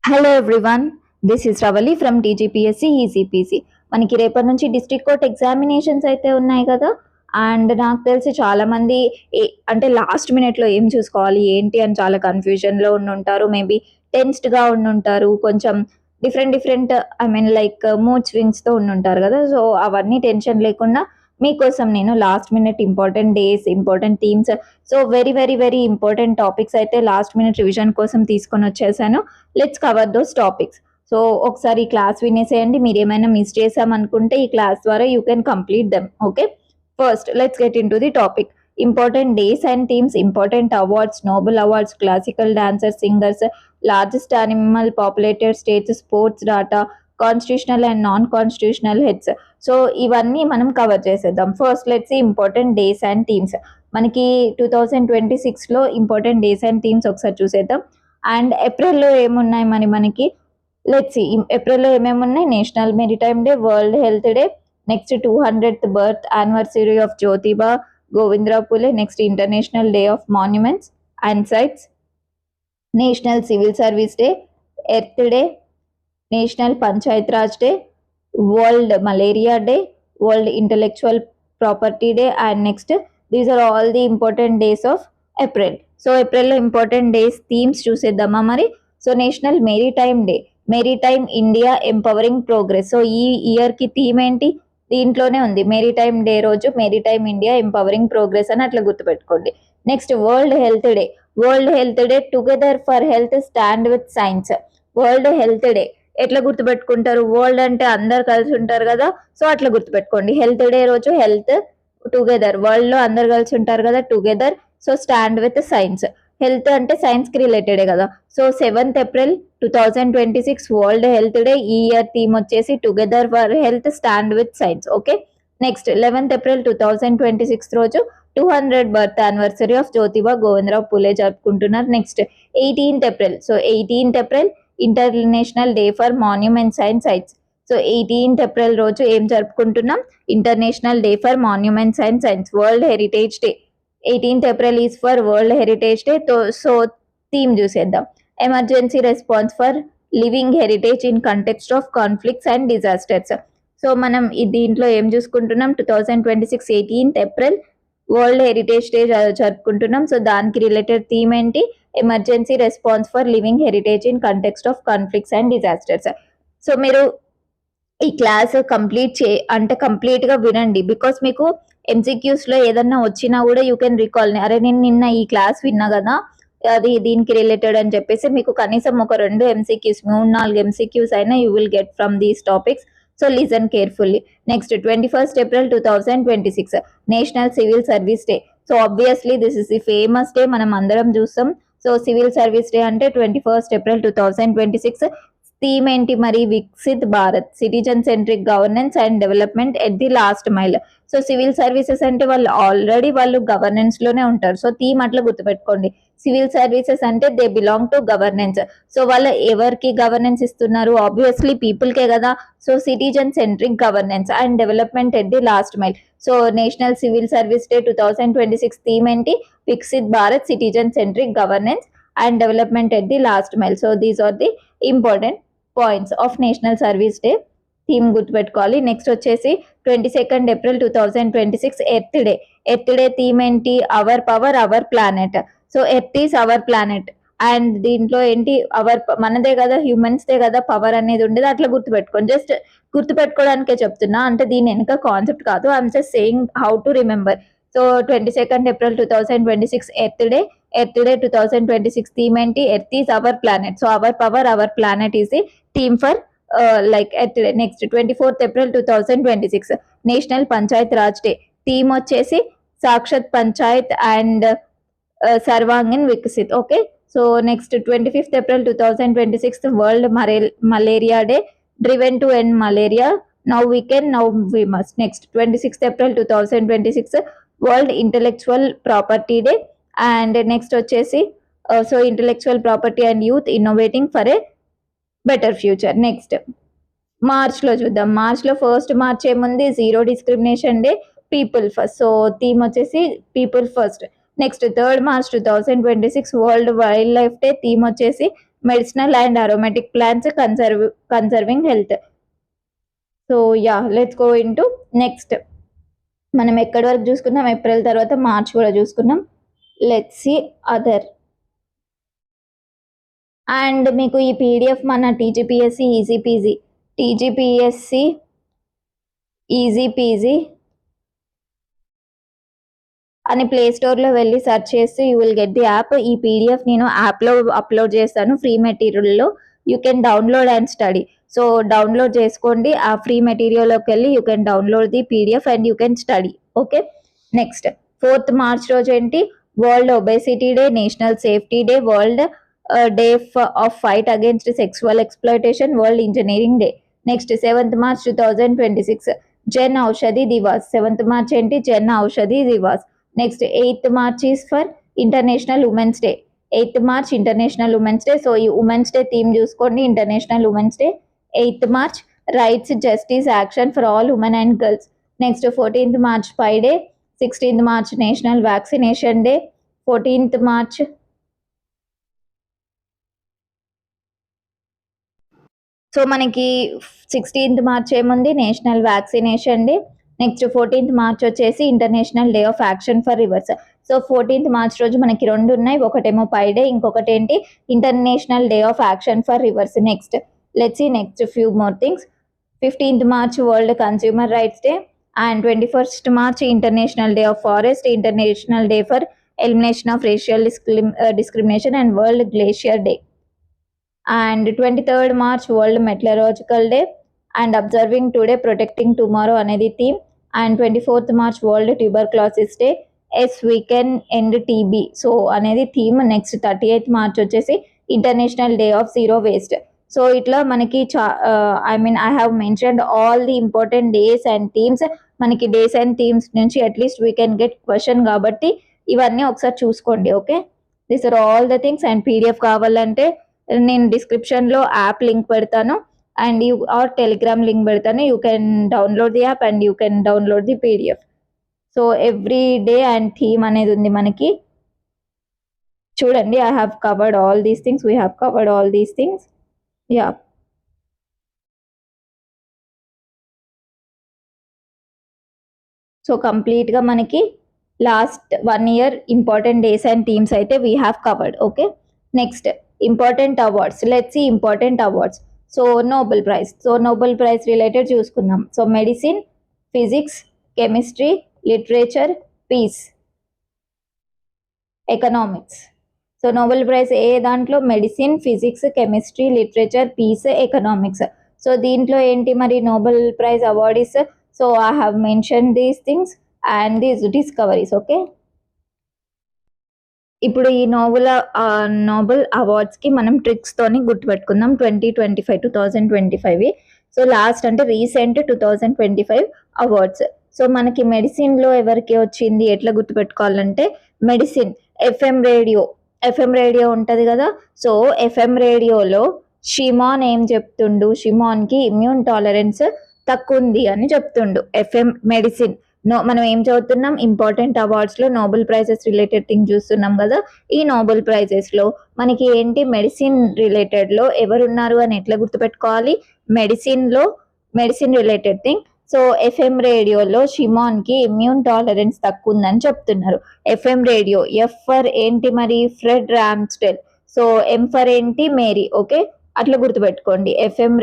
Hello everyone, this is Ravali from TGPSC ECPC. మనకి రేపటి నుంచి డిస్ట్రిక్ట్ కోర్ట్ ఎగ్జామినేషన్స్ అయితే ఉన్నాయి కదా. అండ్ నాకు తెలిసి చాలామంది అంటే లాస్ట్ మినిట్లో ఏం చూసుకోవాలి ఏంటి అని చాలా కన్ఫ్యూజన్లో ఉండుంటారు. మేబీ టెన్స్డ్గా ఉండుంటారు, కొంచెం డిఫరెంట్ డిఫరెంట్ లైక్ మూడ్ స్వింగ్స్తో ఉండుంటారు కదా. సో అవన్నీ టెన్షన్ లేకుండా మీకోసం నేను last minute important days, important themes, so very very very important topics అయితే లాస్ట్ మినిట్ రివిజన్ కోసం తీసుకొని వచ్చేసాను. Let's cover those topics. So ఒకసారి ఈ క్లాస్ వినేసేయండి. మీరు ఏమైనా మిస్ చేసామనుకుంటే ఈ క్లాస్ ద్వారా you can complete them. Okay, first let's get in to the topic. Important days and themes, important awards, Nobel awards, classical dancers, singers, largest animal populated states, sports data, constitutional and non constitutional heads. So ఇవన్నీ మనం cover చేసేద్దాం. First let's important days and themes. మనకి 2026లో important days and themes ఒకసారి చూసేద్దాం. And ఏప్రిల్లో ఏమున్నాయి మనకి let's see. ఏప్రిల్లో ఏమేమి ఉన్నాయి? National maritime day, world health day, next 200th birth anniversary of Jyotiba Govindrao Phule, next international day of monuments and sites, national civil service day, earth day, national Panchayat Raj day, world malaria day, world intellectual property day, and next these are all the important days of April. So ఏప్రిల్లో important days themes చూసేద్దామా మరి. So national maritime day, maritime India empowering progress. So ఈ ఇయర్కి theme ఏంటి? దీంట్లోనే ఉంది. Maritime day రోజు maritime India empowering progress అని అట్లా గుర్తుపెట్టుకోండి. Next world health day, world health day together for health stand with science. World health day ఎట్లా గుర్తుపెట్టుకుంటారు? వరల్డ్ అంటే అందరు కలిసి ఉంటారు కదా, సో అట్లా గుర్తుపెట్టుకోండి. హెల్త్ డే రోజు హెల్త్ టుగెదర్, వరల్డ్ లో అందరు కలిసి ఉంటారు కదా, together. So stand with science, health అంటే సైన్స్ కి రిలేటెడే కదా. So 7th April 2026 world health day. ఈ ఇయర్ థీమ్ వచ్చేసి together for health stand with science. Okay, next 11th April 2026 రోజు 200 birth anniversary of Jyotiba Govindrao Phule జరుపుకుంటున్నారు. Next 18th April, so 18th April international day for monuments and sites. So 18th April రోజు ఏం జరుపుకుంటున్నాం? International day for monuments and signs, world heritage day. 18th April is for world heritage day. So theme చూసేద్దాం. Emergency response for living heritage in context of conflicts and disasters. So మనం దీంట్లో ఏం చూసుకుంటున్నాం? 2026 18th April world heritage day జరుపుకుంటున్నాం. So దానికి related theme ఏంటి? Emergency response for living heritage in context of conflicts and disasters. So మీరు ఈ class complete గా వినండి. బికాస్ మీకు ఎంసీక్యూస్ లో ఏదన్నా వచ్చినా కూడా యూ కెన్ రికాల్. అరే నేను నిన్న ఈ క్లాస్ విన్నా కదా, అది దీనికి రిలేటెడ్ అని చెప్పేసి మీకు కనీసం ఒక 2 ఎంసీక్యూస్, 3-4 ఎంసీక్యూస్ అయినా you will get from these topics. So listen carefully. Next 21st April 2026 national civil service day. So obviously this is the famous day, మనం అందరం చూస్తాం. సో సివిల్ సర్వీస్ డే అంటే 21st ఏప్రిల్ 2026. థీమ్ ఏంటి మరి? Viksit Bharat, citizen centric governance and development at the last mile. So civil services అంటే వాళ్ళు governance లోనే ఉంటారు. సో థీమ్ అట్లా గుర్తుపెట్టుకోండి. సివిల్ సర్వీసెస్ అంటే they belong to governance. So వాళ్ళు ఎవరికి గవర్నెన్స్ ఇస్తున్నారు? ఆబ్వియస్లీ పీపుల్ కే కదా. So citizen centric governance and development at the last mile. So national civil service day 2026 theme ఏంటి? Viksit Bharat, citizen centric governance and development at the last mile. So these are the important points of national service day. Theme గుర్తుపెట్టుకోవాలి. Next వచ్చేసి 22nd April 2026 earth day. Earth day theme ఏంటి? Our power our planet. So earth is our planet. And దీంట్లో ఏంటి? మనదే కదా, humans they కదా power అనేది ఉండేది. అట్లా గుర్తుపెట్టుకోండి. జస్ట్ గుర్తుపెట్టుకోవడానికే చెప్తున్నా, అంటే దీని వెనక కాన్సెప్ట్ కాదు. I'm just saying how to remember. So 22nd April 2026 earth day. Earth day 2026 theme ఏంటి? Earth is our planet. So our power our planet is the theme for like earth day. Next 24th April 2026 national Panchayat Raj day. Theme వచ్చేసి సాక్షాత్ panchayat and సర్వాంగన్ వికసిత్. Okay, so next 25th April 2026 world malaria day. Driven to end malaria, now we can, now we must. Next 26th April 2026 world intellectual property day. And next వచ్చేసి so intellectual property and youth innovating for a better future. Next మార్చ్లో చూద్దాం. మార్చ్లో 1st March ఏముంది? Zero discrimination day, people first. So theme వచ్చేసి people first. Next 3rd March 2026 world wildlife day. Theme వచ్చేసి medicinal and aromatic plants conserving health. So yeah, let's go into next. మనం ఎక్కడి వరకు చూసుకున్నాం? April తర్వాత March కూడా చూసుకున్నాం. Let's see other. And మీకు ఈ పీడిఎఫ్ మన టీజీపీఎస్సి ఈజీ పీజీ అని ప్లే స్టోర్లో వెళ్ళి సెర్చ్ చేస్తే you will get the app. ఈ పీడిఎఫ్ నేను యాప్లో అప్లోడ్ చేస్తాను ఫ్రీ మెటీరియల్లో. You can download and study. So download చేసుకోండి. ఆ ఫ్రీ మెటీరియల్లోకి వెళ్ళి you can download the PDF and you can study. Okay, next 4th March రోజు ఏంటి? World obesity day, national safety day, world day of fight against sexual exploitation, world engineering day. Next 7th March 2026 Jan Aushadhi Diwas. 7th March ఏంటి? Jan Aushadhi Diwas. Next 8th March is for international women's day. 8th March international women's day. So ఈ women's day theme చూసుకోండి, international women's day. 8th March rights, justice, action for all women and girls. Next 14th March pi day. 16th March national vaccination day. 14th March so మనకి 16th March ఏముంది? National vaccination day. Next 14th March వచ్చేసి international day of action for rivers. So 14th March రోజు మనకి రెండు ఉన్నాయి, ఒకటేమో pi day, ఇంకొకటి ఏంటి? International day of action for rivers. Next let's see next few more things. 15th March world consumer rights day and 21st March international day of forest, international day for elimination of racial discrimination and world glacier day. And 23rd March world meteorological day and observing today protecting tomorrow అనేది theme. And 24th March world tuberculosis day, yes we can end TB so అనేది theme. Next 38th March వచ్చేసి international day of zero waste. So ఇట్లా మనకి I have mentioned all the important days and themes. మనకి days and themes నుంచి at least we can get question, కాబట్టి ఇవన్నీ ఒకసారి చూసుకోండి. Okay, this are all the things. And PDF కావాలంటే నేను డిస్క్రిప్షన్లో యాప్ లింక్ పెడతాను అండ్ టెలిగ్రామ్ లింక్ పెడతాను. You can download the app and you can download the PDF. So every day and theme అనేది ఉంది మనకి. చూడండి, I have covered all these things, we have covered all these things. Yeah, so కంప్లీట్గా మనకి last 1 year important days and themes అయితే we have covered. Okay, next important awards. Let's see important awards. So Nobel prize. So Nobel prize related చూసుకుందాం. So medicine, physics, chemistry, literature, peace, economics. So Nobel prize ఏ దాంట్లో? Medicine, physics, chemistry, literature, peace, economics. So దీంట్లో ఏంటి మరి Nobel prize awardees? So I have mention these things and these discoveries. Okay, ఇప్పుడు ఈ Nobel అవార్డ్స్కి మనం ట్రిక్స్తోని గుర్తుపెట్టుకుందాం. 2025 సో లాస్ట్ అంటే రీసెంట్ 2025 అవార్డ్స్. సో మనకి మెడిసిన్లో ఎవరికి వచ్చింది, ఎట్లా గుర్తుపెట్టుకోవాలంటే మెడిసిన్ ఎఫ్ఎం రేడియో ఉంటుంది కదా. సో ఎఫ్ఎం రేడియోలో షిమాన్ ఏం చెప్తుండు? షిమాన్కి ఇమ్యూన్ టాలరెన్స్ తక్కువ ఉంది అని చెప్తుండు. FM medicine. మనం ఏం చదువుతున్నాం? ఇంపార్టెంట్ అవార్డ్స్లో నోబెల్ ప్రైజెస్ రిలేటెడ్ థింగ్ చూస్తున్నాం కదా. ఈ నోబెల్ ప్రైజెస్లో మనకి ఏంటి? మెడిసిన్ రిలేటెడ్లో ఎవరున్నారు అని ఎట్లా గుర్తుపెట్టుకోవాలి? Medicine related thing. So FM రేడియోలో షిమాన్కి ఇమ్యూన్ టాలరెన్స్ తక్కువ ఉందని చెప్తున్నారు. ఎఫ్ఎం రేడియో, ఎఫ్ ఫర్ ఏంటి మరి? Fred Ramsdell. So M for ఏంటి? మేరీ. ఓకే, అట్లా గుర్తుపెట్టుకోండి. ఎఫ్ఎం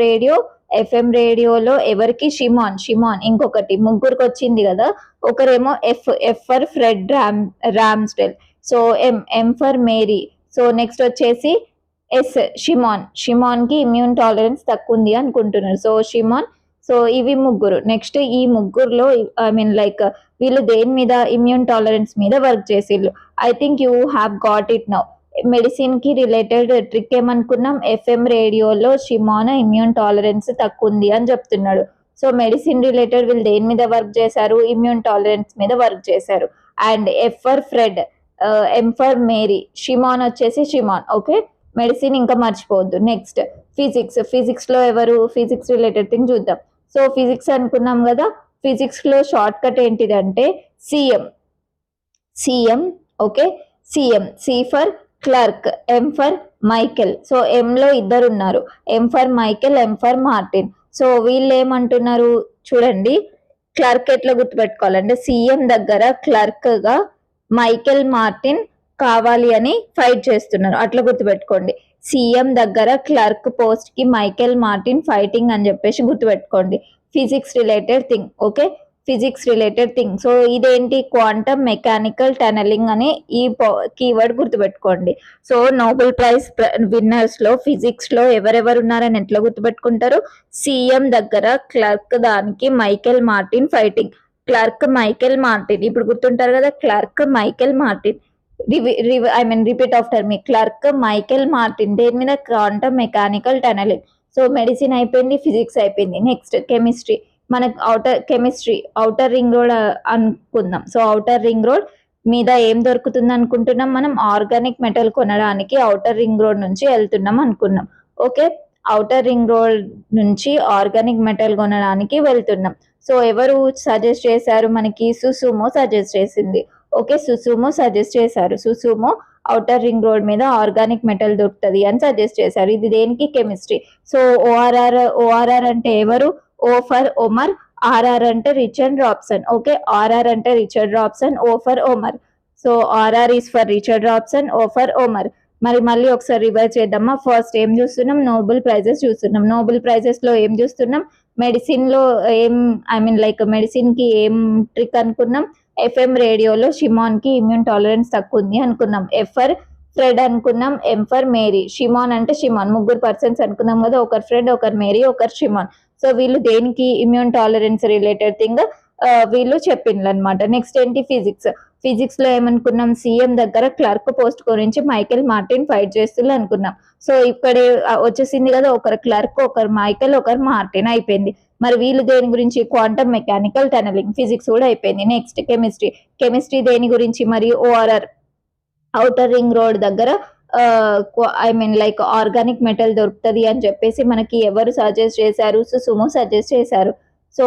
రేడియోలో ఎవరికి? షిమాన్. ఇంకొకటి ముగ్గురికి వచ్చింది కదా. ఒకరేమో F for Fred Ramsdell. So M for Mary. So next వచ్చేసి ఎస్ షిమాన్కి ఇమ్యూన్ టాలరెన్స్ తక్కువ ఉంది అనుకుంటున్నారు. సో షిమాన్. సో ఇవి ముగ్గురు. నెక్స్ట్ ఈ ముగ్గురులో లైక్ వీళ్ళు దేని మీద? ఇమ్యూన్ టాలరెన్స్ మీద వర్క్ చేసిళ్ళు. I think you have got it now. మెడిసిన్కి రిలేటెడ్ ట్రిక్ ఏమనుకున్నాం? ఎఫ్ఎం రేడియోలో షిమాన్ ఇమ్యూన్ టాలరెన్స్ తక్కువ ఉంది అని చెప్తున్నాడు. సో మెడిసిన్ రిలేటెడ్ వీళ్ళు దేని మీద వర్క్ చేశారు? ఇమ్యూన్ టాలరెన్స్ మీద వర్క్ చేశారు. And F for Fred, M for Mary, Shimon వచ్చేసి షిమాన్. ఓకే, మెడిసిన్ ఇంకా మర్చిపోవద్దు. నెక్స్ట్ ఫిజిక్స్లో ఎవరు? ఫిజిక్స్ రిలేటెడ్ థింగ్ చూద్దాం. సో ఫిజిక్స్ అనుకున్నాం కదా. ఫిజిక్స్లో షార్ట్ కట్ ఏంటిదంటే CM. Okay, CM. C for Clarke, M for Michael. So ఎంలో ఇద్దరు ఉన్నారు, M for Michael, M for Martin. So వీళ్ళు ఏమంటున్నారు చూడండి, క్లర్క్ ఎట్లా గుర్తుపెట్టుకోవాలంటే సీఎం దగ్గర క్లర్క్ గా మైకెల్ మార్టిన్ కావాలి అని ఫైట్ చేస్తున్నారు, అట్లా గుర్తుపెట్టుకోండి. సీఎం దగ్గర క్లర్క్ పోస్ట్ కి మైకెల్ మార్టిన్ ఫైటింగ్ అని చెప్పేసి గుర్తుపెట్టుకోండి. Physics related thing, okay, physics related thing. So ఇదేంటి, క్వాంటమ్ మెకానికల్ టనలింగ్ అని ఈ కీవర్డ్ గుర్తుపెట్టుకోండి. సో నోబెల్ ప్రైజ్ విన్నర్స్ లో ఫిజిక్స్ లో ఎవరెవరు ఉన్నారని ఎట్లా గుర్తుపెట్టుకుంటారు, సీఎం దగ్గర క్లర్క్ దానికి Michael Martin fighting, Clarke Michael Martin, ఇప్పుడు గుర్తుంటారు కదా, Clarke Michael Martin. Repeat after me, Clarke Michael Martin, దేని మీద, quantum mechanical tunnelling. So medicine అయిపోయింది, ఫిజిక్స్ అయిపోయింది. నెక్స్ట్ కెమిస్ట్రీ, మనకు అవుటర్ రింగ్ రోడ్ అనుకుందాం. సో అవుటర్ రింగ్ రోడ్ మీద ఏం దొరుకుతుంది అనుకుంటున్నాం మనం, ఆర్గానిక్ మెటల్ కొనడానికి అవుటర్ రింగ్ రోడ్ నుంచి వెళ్తున్నాం అనుకున్నాం. ఓకే, అవుటర్ రింగ్ రోడ్ నుంచి ఆర్గానిక్ మెటల్ కొనడానికి వెళ్తున్నాం. సో ఎవరు సజెస్ట్ చేశారు మనకి, సుసుమో సజెస్ట్ చేసింది. ఓకే, సుసుమో సజెస్ట్ చేశారు, సుసుమో అవుటర్ రింగ్ రోడ్ మీద ఆర్గానిక్ మెటల్ దొరుకుతుంది అని సజెస్ట్ చేశారు. ఇది దేనికి, కెమిస్ట్రీ. సో ఓఆర్ఆర్ అంటే ఎవరు, ఓ ఫర్ ఒమర్, ఆర్ఆర్ అంటే రిచర్డ్ రాబ్సన్. ఓకే, ఆర్ఆర్ అంటే Richard Robson, O for Omar. So RR is for Richard Robson, O for Omar. మరి మళ్ళీ ఒకసారి రివైజ్ చేద్దామా. ఫస్ట్ ఏం చూస్తున్నాం, నోబెల్ ప్రైజెస్ చూస్తున్నాం. నోబెల్ ప్రైజెస్ లో ఏం చూస్తున్నాం, మెడిసిన్ లో ఏం, లైక్ మెడిసిన్ కి ఏం ట్రిక్ అనుకున్నాం, ఎఫ్ఎం రేడియోలో షిమాన్ కి ఇమ్యూన్ టాలరెన్స్ తక్కువ ఉంది అనుకున్నాం. ఎఫ్ ఫర్ ఫ్రెడ్ అనుకున్నాం, ఎం ఫర్ మేరీ, షిమాన్ అంటే షిమాన్, ముగ్గురు పర్సన్స్ అనుకున్నాం కదా, ఒకరు ఫ్రెడ్, ఒకరు మేరీ, ఒకరు షిమాన్. సో వీళ్ళు దేనికి, ఇమ్యూన్ టాలరెన్స్ రిలేటెడ్ థింగ్ వీళ్ళు చెప్పిండ్రు అనమాట. నెక్స్ట్ ఏంటి, ఫిజిక్స్. ఫిజిక్స్ లో ఏమనుకున్నాం, సీఎం దగ్గర క్లర్క్ పోస్ట్ గురించి మైకెల్ మార్టిన్ ఫైట్ చేస్తున్నారు అనుకున్నాం. సో ఇక్కడ వచ్చేసింది కదా, ఒకరు క్లర్క్, ఒకరు మైకెల్, ఒకరు మార్టిన్, అయిపోయింది. మరి వీళ్ళు దేని గురించి, క్వాంటమ్ మెకానికల్ టనలింగ్. ఫిజిక్స్ కూడా అయిపోయింది. Next chemistry. కెమిస్ట్రీ దేని గురించి మరి, ఓఆర్ఆర్, అవుటర్ రింగ్ రోడ్ దగ్గర లైక్ ఆర్గానిక్ మెటల్ దొరుకుతుంది అని చెప్పేసి మనకి ఎవరు సజెస్ట్ చేశారు, సుసుమో సజెస్ట్ చేశారు. సో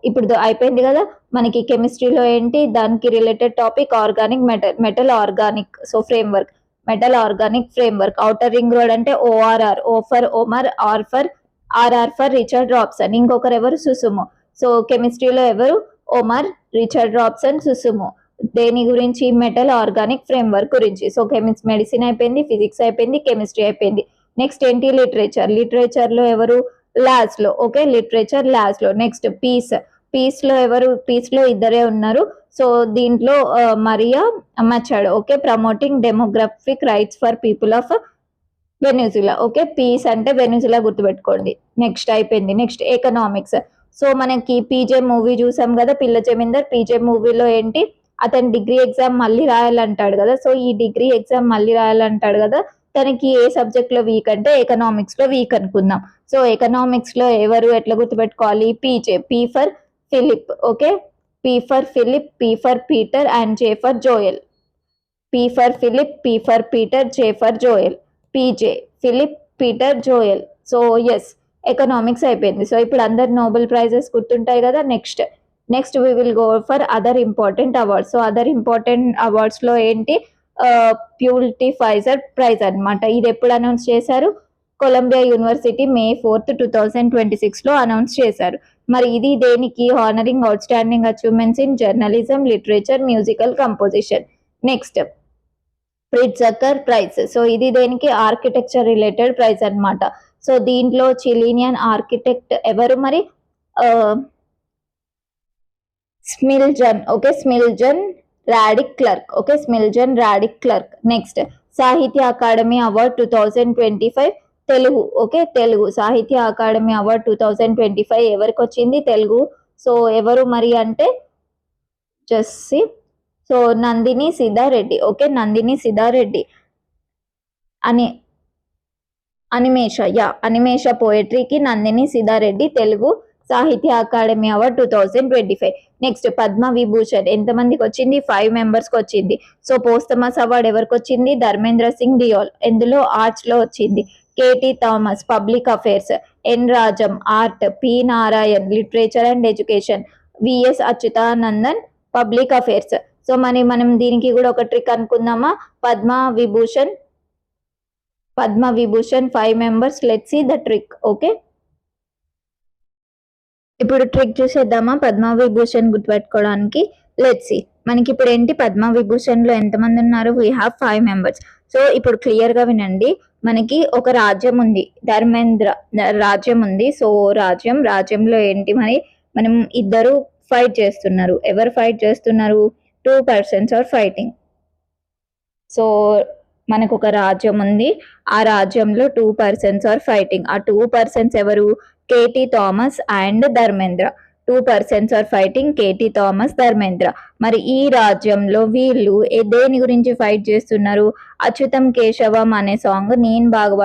ఇప్పుడు అయిపోయింది కదా మనకి కెమిస్ట్రీలో ఏంటి, దానికి related topic organic metal organic. So framework, metal organic framework. Outer ring road అంటే ORR, O for Omar, RR for Richard Robson. ఇంకొకరు ఎవరు, సుసుమో. సో కెమిస్ట్రీలో ఎవరు, ఒమర్, రిచర్డ్ రాబ్సన్, సుసుమో. దేని గురించి, మెటల్ ఆర్గానిక్ ఫ్రేమ్వర్క్ గురించి. సో మెడిసిన్ అయిపోయింది, ఫిజిక్స్ అయిపోయింది, కెమిస్ట్రీ అయిపోయింది. నెక్స్ట్ ఏంటి, లిటరేచర్. లిటరేచర్ లో ఎవరు, లాస్ లో. ఓకే, లిటరేచర్ లాస్ లో. Next peace. పీస్ లో ఎవరు, పీస్ లో ఇద్దరే ఉన్నారు. సో దీంట్లో Maria Machado. Okay, promoting demographic rights for people of Venezuela. Okay, peace అంటే వెనిజులా గుర్తుపెట్టుకోండి. నెక్స్ట్ అయిపోయింది. Next economics. సో మనకి పీజే మూవీ చూసాం కదా, పిల్ల జమీందర్. పీజే మూవీలో ఏంటి, అతను డిగ్రీ ఎగ్జామ్ మళ్ళీ రాయాలంటాడు కదా. సో ఈ డిగ్రీ ఎగ్జామ్ మళ్ళీ రాయాలంటాడు కదా, తనకి ఏ సబ్జెక్ట్ లో వీక్ అంటే ఎకనామిక్స్ లో వీక్ అనుకుందాం. సో ఎకనామిక్స్ లో ఎవరు ఎట్లా గుర్తుపెట్టుకోవాలి, PJ, P for Philip. Okay, P for Philip, P for Peter and J for Joel. P for Philip, P for Peter, J for Joel. PJ, Philip, Peter, Joel. So yes, economics అయిపోయింది. So ఇప్పుడు అందరు Nobel prizes గుర్తుంటాయి కదా. Next we will go for other important awards. So other important awards లో ఏంటి, ప్యూరిటిఫైజర్ praise అన్నమాట. ఇది ఎప్పుడు అనౌన్స్ చేశారు, కొలంబియా యూనివర్సిటీ May 4th, 2026 లో అనౌన్స్ చేశారు. మరి ఇది దేనికి, honouring outstanding achievements in journalism, literature, musical composition. Next Pritzker prize. So ఇది దేనికి, ఆర్కిటెక్చర్ రిలేటెడ్ ప్రైజ్ అన్నమాట. సో దీంట్లో చిలీనియన్ ఆర్కిటెక్ట్ ఎవరు మరి, Smiljan. Okay, Smiljan Radic Clarke. Okay, Smiljan Radic Clarke. Next Sahitya Akademi award 2025 Telugu. Okay, Telugu Sahitya Akademi award 2025 ఎవరికి వచ్చింది, Telugu. So ఎవరు మరి అంటే జస్సి, సో నందిని సిద్ధారెడ్డి. ఓకే, నందిని సిద్ధారెడ్డి అని అనిమేష పోయట్రీకి నందిని సిద్ధారెడ్డి తెలుగు సాహిత్య అకాడమీ అవార్డ్ 2025. నెక్స్ట్ పద్మ విభూషణ్ ఎంతమందికి వచ్చింది, 5 మెంబర్స్కి వచ్చింది. సో పోస్తమస్ అవార్డ్ ఎవరికి వచ్చింది, ధర్మేంద్ర సింగ్ డియోల్, ఎందులో ఆర్ట్స్ లో వచ్చింది. K T Thomas public affairs, N Rajam art, P Narayan literature and education, V S Achuthanandan public affairs. So మనం దీనికి కూడా ఒక ట్రిక్ అనుకుందామా, Padma Vibhushan Padma Vibhushan 5 members. Let's see the trick. Okay, ఇప్పుడు ట్రిక్ చూసేద్దామా పద్మ విభూషణ్ గుర్తుపెట్టుకోవడానికి. Let's see. మనకి ఇప్పుడు ఏంటి, పద్మ విభూషణ్ లో ఎంతమంది ఉన్నారు? We have 5 members. సో ఇప్పుడు క్లియర్ గా వినండి. మనకి ఒక రాజ్యం ఉంది, ధర్మేంద్ర రాజ్యం ఉంది. సో రాజ్యంలో ఏంటి మరి, మనం ఇద్దరు ఫైట్ చేస్తున్నారు. ఎవరు ఫైట్ చేస్తున్నారు? 2 persons ఆర్ ఫైటింగ్. సో మనకు ఒక రాజ్యం ఉంది, ఆ రాజ్యంలో 2 persons ఆర్ ఫైటింగ్. ఆ 2 persons ఎవరు? KT Thomas and Dharmendra. 2 persons are fighting, KT Thomas, Dharmendra. మరి ఈ రాజ్యంలో వీళ్ళు దేని గురించి ఫైట్ చేస్తున్నారు? అచ్యుతం కేశవం అనే సాంగ్, నేను బాగా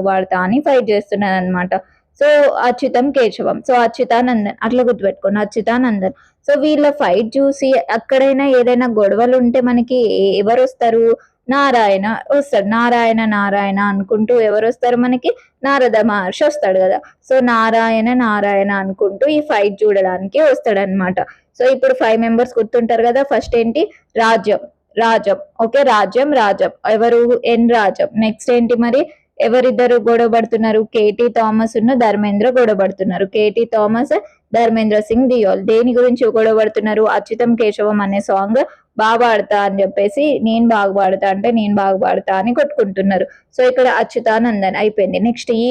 పాడతా అని ఫైట్ చేస్తున్నారు అనమాట. సో అచ్యుతం కేశవం, సో అచ్యుతానందన్, అట్లా గుర్తుపెట్టుకోండి, అచ్యుతానందన్. సో వీళ్ళ ఫైట్ చూసి ఎక్కడైనా ఏదైనా గొడవలు ఉంటే మనకి ఎవరు వస్తారు? నారాయణ వస్తాడు. నారాయణ అనుకుంటూ ఎవరు వస్తారు మనకి? నారద మహర్షి వస్తాడు కదా. సో నారాయణ అనుకుంటూ ఈ ఫైట్ చూడడానికి వస్తాడనమాట. సో ఇప్పుడు 5 మెంబర్స్ గుర్తుంటారు కదా. ఫస్ట్ ఏంటి? రాజ్యం. ఓకే, రాజ్యం. ఎవరు? ఎన్ రాజ్యం. నెక్స్ట్ ఏంటి మరి? ఎవరిద్దరు గొడవ పడుతున్నారు? కేటీ థామస్ ఉన్న ధర్మేంద్ర గొడవ పడుతున్నారు. KT Thomas, Dharmendra Singh Deol. దేని గురించి గొడవ పడుతున్నారు? అచ్యుతం కేశవం అనే సాంగ్ బాగా పాడతా అని చెప్పేసి, నేను బాగా పాడతా అని కొట్టుకుంటున్నారు. సో ఇక్కడ అచ్యుతానందన్ అయిపోయింది. నెక్స్ట్ ఈ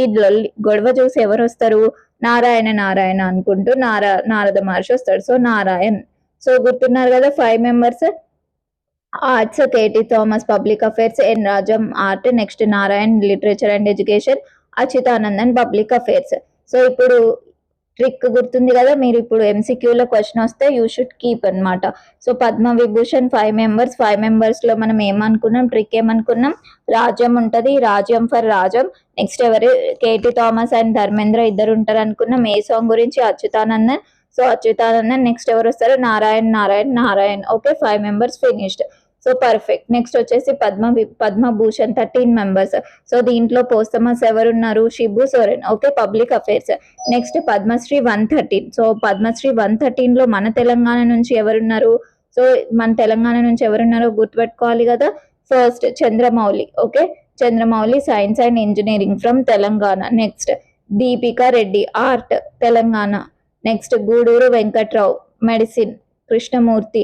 గొడవ చూసి ఎవరు వస్తారు? నారాయణ అనుకుంటూ నారద మహర్షి వస్తాడు. సో నారాయణ్. సో గుర్తున్నారు కదా 5 members. Arts KT Thomas, public affairs N Rajam art, next Narayan literature and education, Achuthanandan public affairs. So ఇప్పుడు ట్రిక్ గుర్తుంది కదా. మీరు ఇప్పుడు ఎంసీక్యూలో క్వశ్చన్ వస్తే యూ షుడ్ కీప్ అనమాట. So Padma Vibhushan 5 members. 5 members లో మనం ఏమనుకున్నాం? ట్రిక్ ఏమనుకున్నాం? రాజ్యం ఉంటది, రాజ్యం ఫర్ రాజ్యం. నెక్స్ట్ ఎవరు? కేటీ థామస్ అండ్ ధర్మేంద్ర ఇద్దరు ఉంటారు అనుకున్నాం. ఏ సాంగ్ గురించి? అచ్యుతానందన్. సో అచ్యుతానందన్. నెక్స్ట్ ఎవరు వస్తారు? Narayan. Okay, 5 members finished. So perfect. Next వచ్చేసి పద్మభూషణ్ 13 మెంబర్స్. సో దీంట్లో పోస్టమస్ ఎవరున్నారు? Shibu Soren. Okay, public affairs. Next Padma Shri 113. So Padma Shri 113 లో మన తెలంగాణ నుంచి ఎవరున్నారు? సో మన తెలంగాణ నుంచి ఎవరున్నారో గుర్తుపెట్టుకోవాలి కదా. First Chandramouli. Okay, Chandramouli science and engineering from Telangana. Next Deepika Reddy art Telangana. Next Guduru Venkatrao medicine. Krishnamurthy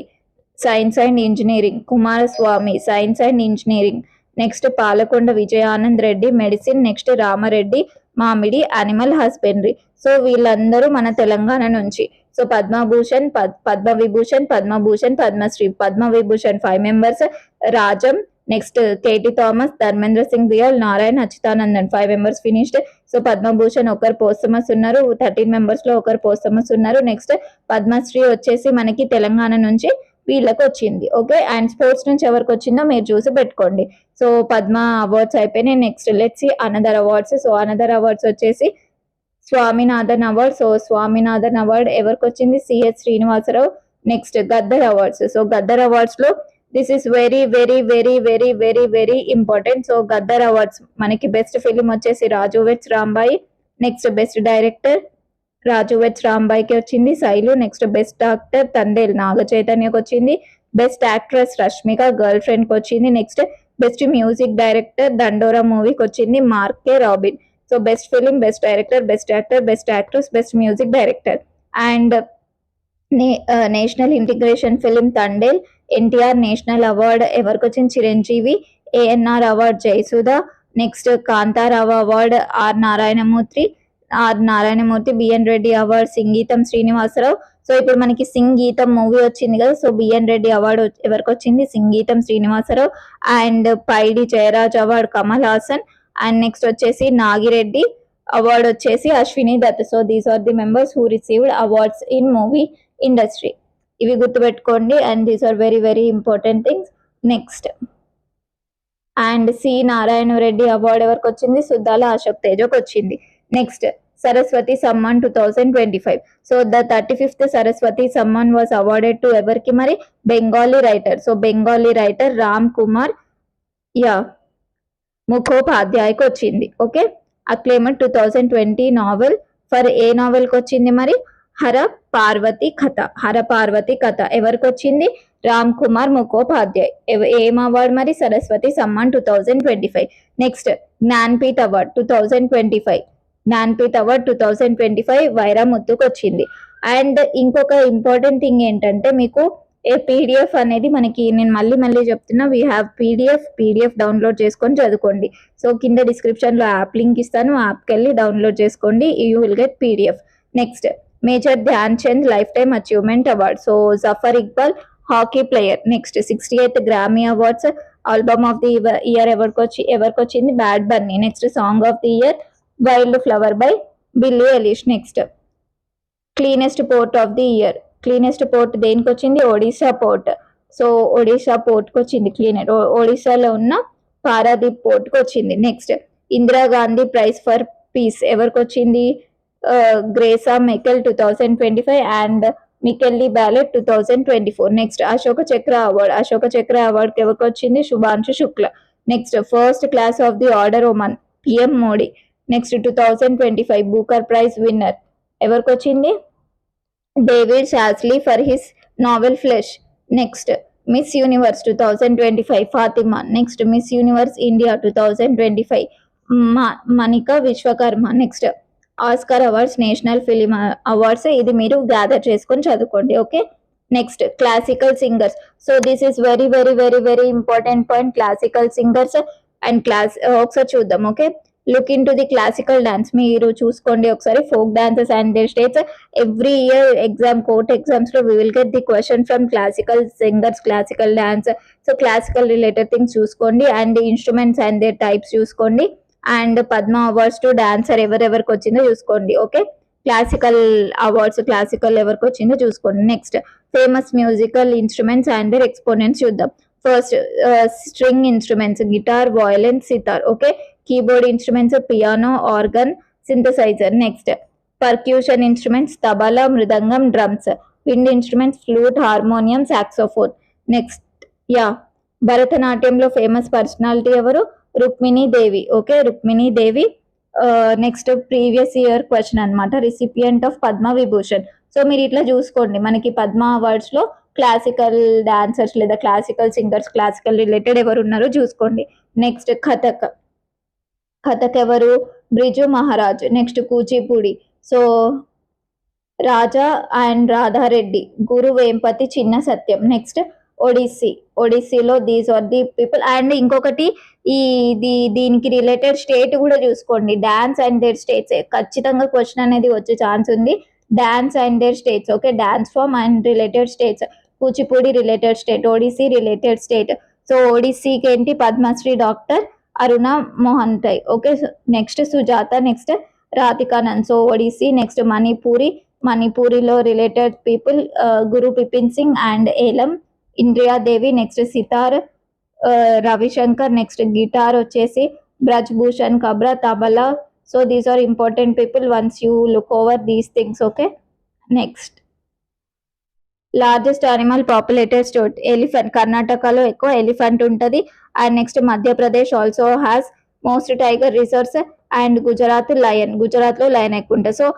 science and engineering. Kumaraswamy science and engineering. Next Palakonda Vijayanand Reddy medicine. Next Ramareddy Mamidi animal husbandry. So వీళ్ళందరూ మన తెలంగాణ నుంచి. So Padma Vibhushan, Padma Shri. Padma Vibhushan 5 members. Rajam, next K T Thomas, Dharmendra Singh Deol, Narayan, Achuthanandan 5 members finished. So Padma Bhushan ఒకరు posthumous ఉన్నారు, 13 members లో ఒకరు posthumous ఉన్నారు. Next Padmashri వచ్చేసి మనకి తెలంగాణ నుంచి వీళ్ళకి వచ్చింది. ఓకే, అండ్ స్పోర్ట్స్ నుంచి ఎవరికి వచ్చిందో మీరు చూసి పెట్టుకోండి. సో పద్మ అవార్డ్స్ అయిపోయినాయి. Next let's see another awards. So another awards వచ్చేసి Swaminathan award. So Swaminathan award ఎవరికి వచ్చింది? CH Srinivasa Rao. Next Gaddar awards. So Gaddar awards లో this is very important. So Gaddar awards మనకి బెస్ట్ ఫిలిం వచ్చేసి Raju weds Rambai. Next best director Raju weds రాంబాయికి వచ్చింది, Sailu. Next best actor Thandel Naga చైతన్యకి వచ్చింది. Best actress Rashmika girlfriend కి వచ్చింది. Next best music director Dandora మూవీకి వచ్చింది Mark K Robin. So best film, best director, best actor, best actress, best music director. And national integration film Thandel. NTR national award ఎవరికి వచ్చింది? Chiranjeevi. ANR award Jayasudha. Next Kantha Rao award R Narayana Murthy. B N Reddy award Sangeetham Srinivasa Rao. So ఇప్పుడు మనకి సంగీతం movie వచ్చింది కదా. So B N Reddy award ఎవరికి వచ్చింది? Singeetam Srinivasarao. And Paidi Jayaraj award Kamal Haasan. And next వచ్చేసి నాగిరెడ్డి అవార్డ్ వచ్చేసి Ashwini Dutt. So these are the members who received awards in movie industry. ఇవి గుర్తుపెట్టుకోండి. And these are very important things. Next and C Narayana Reddy award ఎవరికి వచ్చింది? సుద్దాల అశోక్ తేజకి వచ్చింది. Next Saraswati Samman 2025. So the 35th Saraswati Samman was awarded to ఎవరికి మరి? Bengali writer. So Bengali writer Ram Kumar ముఖోపాధ్యాయకి వచ్చింది. Okay, acclaimed 2020 novel for a నావెల్కి వచ్చింది మరి? హర పార్వతి కథ. హర పార్వతి కథ ఎవరికి వచ్చింది? రామ్ కుమార్ ముఖోపాధ్యాయ్. ఏం అవార్డ్ మరి? Saraswati Samman 2025. Next Jnanpith award 2025. Jnanpith award 2025 వైరాముత్తుకు వచ్చింది. అండ్ ఇంకొక ఇంపార్టెంట్ థింగ్ ఏంటంటే మీకు పీడిఎఫ్ అనేది మనకి, నేను మళ్ళీ చెప్తున్నా, వీ హ్యావ్ పీడిఎఫ్ డౌన్లోడ్ చేసుకొని చదువుకోండి. సో కింద డిస్క్రిప్షన్లో యాప్ లింక్ ఇస్తాను, యాప్కి వెళ్ళి డౌన్లోడ్ చేసుకోండి, you will get PDF. Next major Dhyan Chand lifetime achievement award. So Zafar Iqbal hockey player. Next 68th Grammy awards. Album of the year ఎవరికి వచ్చింది? Bad Bunny. Next song of the year Wildflower by Billie Eilish. Next cleanest port of the year. Cleanest port దేనికి వచ్చింది? Odisha port. So Odisha పోర్ట్కి వచ్చింది cleanest. ఒడిశాలో ఉన్న పారాదీప్ పోర్ట్కి వచ్చింది. Next Indira Gandhi prize for piece ఎవరికి వచ్చింది? గ్రేసా మెకెల్ 2025 అండ్ మికెల్లీ బ్యాలెట్ 2024. Next Ashoka Chakra award. అశోక చక్ర అవార్డ్కి ఎవరికి వచ్చింది? Shubhanshu Shukla. Next first class of the order Oman PM Modi. Next 2025 Booker prize winner ఎవరికి వచ్చింది? David Szalay for his novel Flesh. Next Miss Universe 2025 Fatima. Next Miss Universe India 2025 Manika Vishwakarma. Next Oscar awards, national film awards. ఇది మీరు gather చేసుకొని చదువుకోండి. Okay. Next classical singers. So this is very very very very important point. Classical singers and ఒకసారి చూద్దాం. Okay, look into the classical dance. మీరు చూసుకోండి ఒకసారి folk dances and their states. Every year exam, court exams లో we will get the question from classical singers, classical dance. So classical related things చూసుకోండి and instruments and their types చూసుకోండి. And Padma awards to dancer ఎవరెవరికి వచ్చిందో చూసుకోండి. Okay, classical awards, classical ఎవరికి వచ్చిందో చూసుకోండి. Next famous musical instruments and their exponents చూద్దాం. First string instruments guitar, violin, sitar. Okay, keyboard instruments piano, organ, synthesiser. Next percussion instruments tabla, mridangam, drums. Wind instruments flute, harmonium, saxophone. Next భరతనాట్యంలో famous personality ఎవరు? Rukmini Devi. Okay, Rukmini Devi. Next previous year question అనమాట, recipient of Padma Vibhushan. So మీరు ఇట్లా చూసుకోండి, మనకి Padma awards లో classical dancers లేదా classical singers, classical related ఎవరు ఉన్నారో చూసుకోండి. నెక్స్ట్ కథక్. కథక్ ఎవరు? Birju Maharaj. Next Kuchipudi. So Raja and Radha Reddy, Guru Vempati, Chinna Satyam. Next Odissi. ఒడిస్సీలో these are the people. And ఇంకొకటి దీనికి రిలేటెడ్ స్టేట్ కూడా చూసుకోండి, డాన్స్ అండ్ దేర్ స్టేట్స్. ఖచ్చితంగా క్వశ్చన్ అనేది వచ్చే ఛాన్స్ ఉంది, dance and their states. Okay, dance form and related states. Kuchipudi related state, Odissi related state. So ఒడిస్సీకి ఏంటి? Padma Shri doctor Aruna Mohanty. Okay, next Sujata. Next రాధికానంద్. So Odissi. Next మణిపూరిలో related people Guru Bipin Singh and Elam Indira Devi. Next sitar Ravi Shankar. Next guitar వచ్చేసి Brij Bhushan Kabra, tabla. So these are important people once you look over these things. Okay, next largest animal populated state elephant. కర్ణాటకలో ఎక్కువ elephant ఉంటుంది. And next Madhya Pradesh also has most tiger reserves. And Gujarat lion. Gujarat లో lion ఎక్కువ ఉంటుంది. So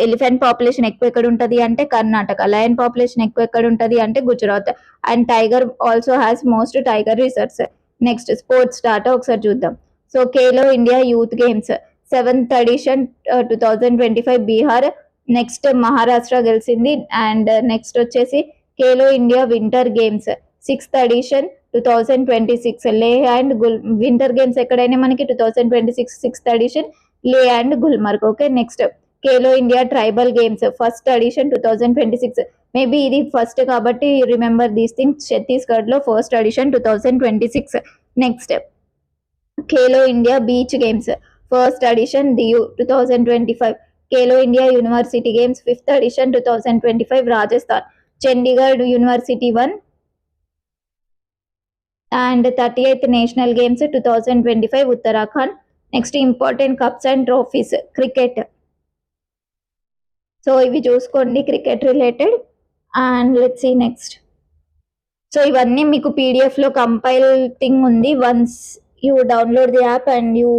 elephant population ఎక్కువ ఎక్కడ ఉంటుంది అంటే కర్ణాటక. లయన్ పాపులేషన్ ఎక్కువ ఎక్కడ ఉంటుంది అంటే Gujarat. And tiger also has most tiger reserves. Next sports data ఒకసారి చూద్దాం. So Khelo India youth games 7th edition 2025 Bihar. Next Maharashtra గెలిచింది. అండ్ నెక్స్ట్ వచ్చేసి Khelo India winter games 6th edition 2026 Leh and winter games ఎక్కడైనా మనకి 2026 6th edition Leh and Gulmarg. Okay, next Khelo India tribal games 1st edition 2026. Maybe ఇది first కాబట్టి remember these things. Chhattisgarh లో 1st edition 2026. Next Khelo India beach games 1st edition Diu 2025. Khelo India university games 5th edition 2025 Rajasthan. Chandigarh university 1 and 38th national games 2025 Uttarakhand. Next important cups and trophies cricket. So ఇవి చూసుకోండి cricket related. And let's see next. So ఇవన్నీ మీకు పీడిఎఫ్లో compile thing ఉంది. Once you download the app and you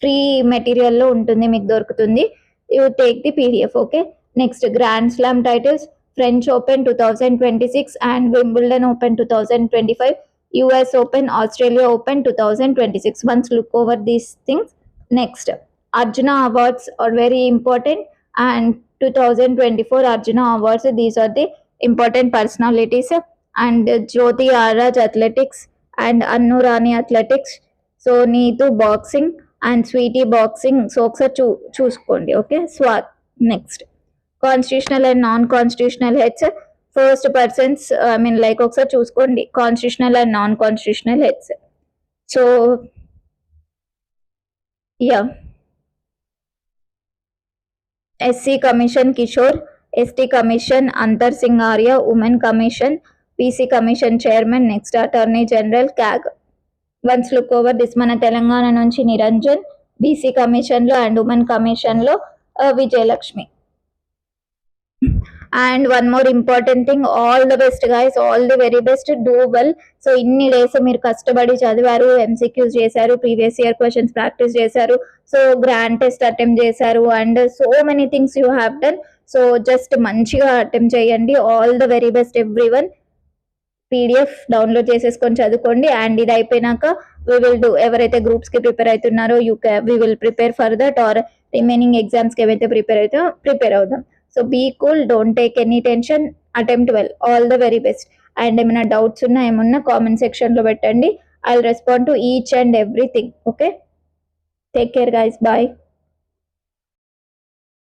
free మెటీరియల్లో ఉంటుంది, మీకు దొరుకుతుంది. You take the PDF. Okay, next grand slam titles French open 2026 and Wimbledon open 2025, US Open, Australia Open 2026. Once look over these things. Next, Arjuna Awards are very important, and 2024 Arjuna Awards, these are the important personalities, and Jyoti Araj Athletics and Annu Rani Athletics, so Neetu Boxing and Sweetie Boxing, so ఒకసారి చూసుకోండి. Okay, స్వాత్. Next constitutional and non constitutional heads, first persons I mean like ఒకసారి చూసుకోండి constitutional and non constitutional heads. So ya, SC commission Kishore, ST commission Antar Singh Arya, women commission PC commission chairman. Next attorney general CAG. Once look over this, మన తెలంగాణ నుంచి Niranjan, BC కమిషన్లో and women కమిషన్లో Vijayalakshmi. And one more important thing, all the best guys, all the very best, do well. So ఇన్ని days మీరు కష్టపడి చదివారు, MCQs చేశారు, previous year questions practice చేశారు, సో గ్రాండ్ టెస్ట్ అటెంప్ట్ చేశారు, and so many things you have done. So just మంచిగా attempt చేయండి. All the very best everyone. PDF download చేసేసుకొని చదువుకోండి. అండ్ ఇది అయిపోయినాక వీ విల్ డూ, ఎవరైతే గ్రూప్స్కి ప్రిపేర్ అవుతున్నారో we will prepare for that, or remaining ఎగ్జామ్స్కి ఏవైతే ప్రిపేర్ అవుదాం. So be cool, don't take any tension, attempt well, all the very best. And ఏమైనా డౌట్స్ ఉన్నా ఏమన్నా కామెంట్ సెక్షన్లో పెట్టండి. I will respond to each and everything. Okay, take care guys, bye.